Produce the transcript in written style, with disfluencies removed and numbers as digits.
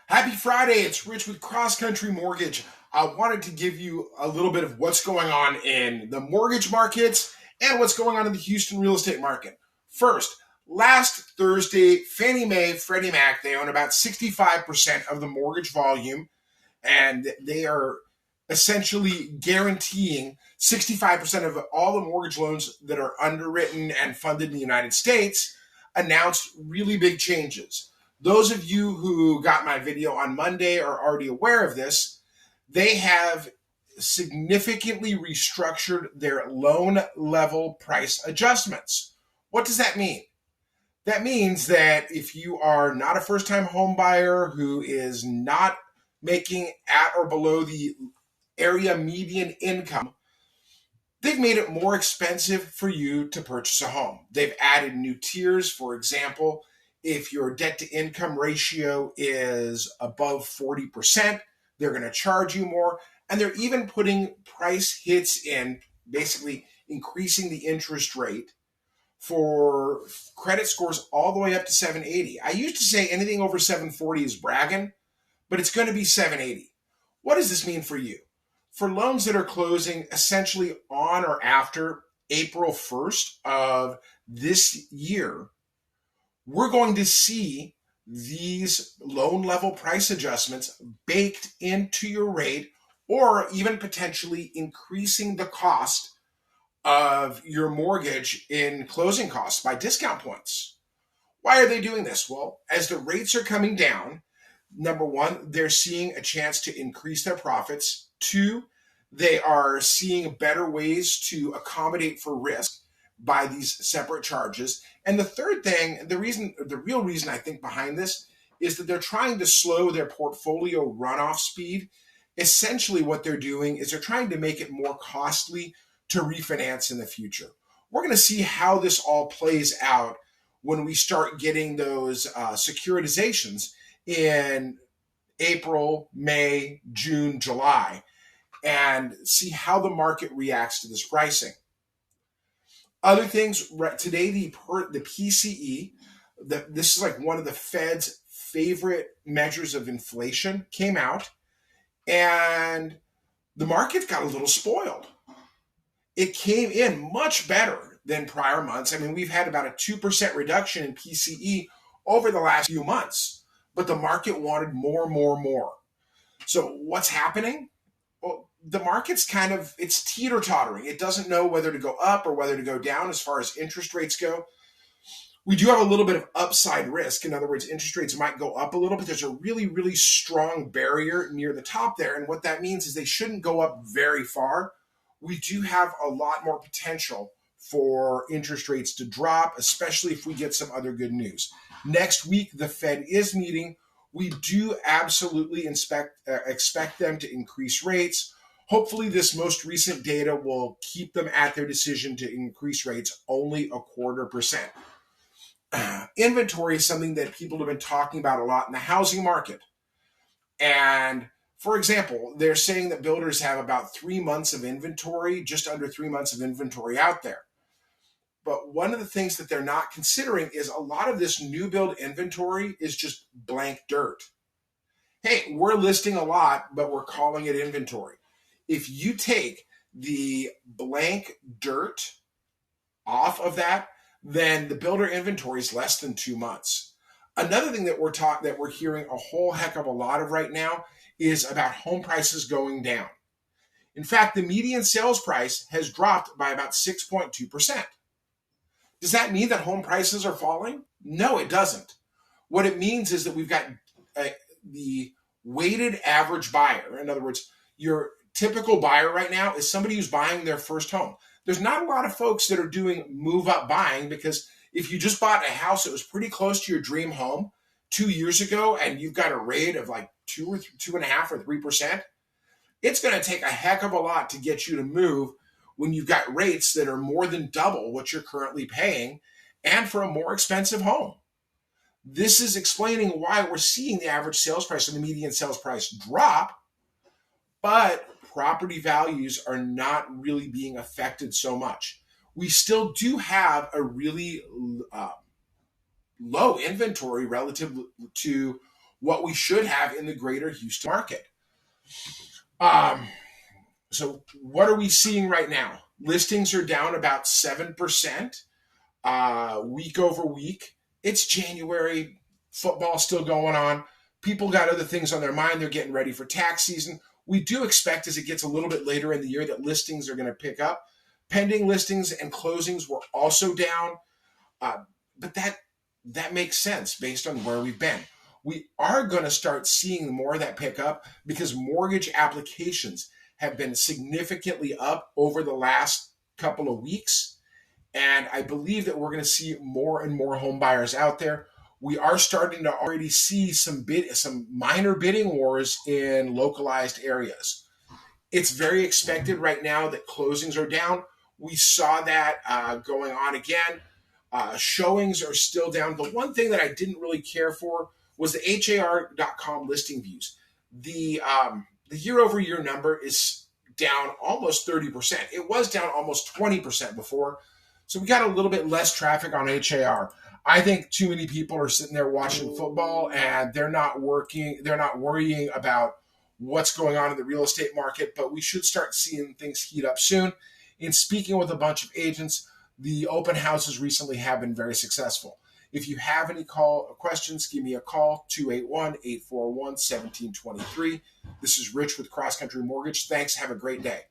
Happy Friday, it's Rich with Cross Country Mortgage. I wanted to give you a little bit of what's going on in the mortgage markets and what's going on in the Houston real estate market. First, last Thursday, Fannie Mae, Freddie Mac, they own about 65% of the mortgage volume, and they are essentially guaranteeing 65% of all the mortgage loans that are underwritten and funded in the United States. Announced really big changes. Those of you who got my video on Monday are already aware of this. They have significantly restructured their loan level price adjustments. What does that mean? That means that if you are not a first-time home buyer who is not making at or below the area median income, they've made it more expensive for you to purchase a home. They've added new tiers. For example, if your debt to income ratio is above 40%, they're going to charge you more. And they're even putting price hits in, basically increasing the interest rate for credit scores all the way up to 780. I used to say anything over 740 is bragging, but it's going to be 780. What does this mean for you? For loans that are closing essentially on or after April 1st of this year, we're going to see these loan level price adjustments baked into your rate, or even potentially increasing the cost of your mortgage in closing costs by discount points. Why are they doing this? Well, as the rates are coming down, number one, they're seeing a chance to increase their profits. Two, they are seeing better ways to accommodate for risk by these separate charges. And the third thing, the real reason I think behind this is that they're trying to slow their portfolio runoff speed. Essentially what they're doing is they're trying to make it more costly to refinance in the future. We're going to see how this all plays out when we start getting those securitizations in April, May, June, July, and see how the market reacts to this pricing. Other things, today the PCE, this is like one of the Fed's favorite measures of inflation, came out, and the market got a little spoiled. It came in much better than prior months. I mean, we've had about a 2% reduction in PCE over the last few months, but the market wanted more. So what's happening? Well, the market's it's teeter-tottering. It doesn't know whether to go up or whether to go down as far as interest rates go. We do have a little bit of upside risk. In other words, interest rates might go up a little, but there's a really strong barrier near the top there. And what that means is they shouldn't go up very far. We do have a lot more potential for interest rates to drop, especially if we get some other good news. Next week, the Fed is meeting. We do absolutely expect them to increase rates. Hopefully, this most recent data will keep them at their decision to increase rates only 0.25%. Inventory is something that people have been talking about a lot in the housing market. And for example, they're saying that builders have about 3 months of inventory, just under 3 months of inventory out there. But one of the things that they're not considering is a lot of this new build inventory is just blank dirt. Hey, we're listing a lot, but we're calling it inventory. If you take the blank dirt off of that, then the builder inventory is less than 2 months. Another thing that we're hearing a whole heck of a lot of right now is about home prices going down. In fact, the median sales price has dropped by about 6.2%. Does that mean that home prices are falling? No, it doesn't. What it means is that we've got the weighted average buyer. In other words, your typical buyer right now is somebody who's buying their first home. There's not a lot of folks that are doing move-up buying, because if you just bought a house that was pretty close to your dream home 2 years ago and you've got a rate of like 2.5 or 3%, it's going to take a heck of a lot to get you to move when you've got rates that are more than double what you're currently paying, and for a more expensive home. This is explaining why we're seeing the average sales price and the median sales price drop, but property values are not really being affected so much. We still do have a really low inventory relative to what we should have in the greater Houston market. Um, so what are we seeing right now? Listings are down about 7% week over week. It's January, football still going on. People got other things on their mind. They're getting ready for tax season. We do expect as it gets a little bit later in the year that listings are going to pick up. Pending listings and closings were also down, but that makes sense based on where we've been. We are going to start seeing more of that pick up because mortgage applications have been significantly up over the last couple of weeks. And I believe that we're going to see more and more home buyers out there. We are starting to already see some minor bidding wars in localized areas. It's very expected right now that closings are down. We saw that going on again. Showings are still down. The one thing that I didn't really care for was the HAR.com listing views. The year over year number is down almost 30%. It was down almost 20% before. So we got a little bit less traffic on HAR. I think too many people are sitting there watching football and they're not worrying about what's going on in the real estate market, but we should start seeing things heat up soon. In speaking with a bunch of agents, the open houses recently have been very successful. If you have any questions, give me a call, 281-841-1723. This is Rich with Cross Country Mortgage. Thanks. Have a great day.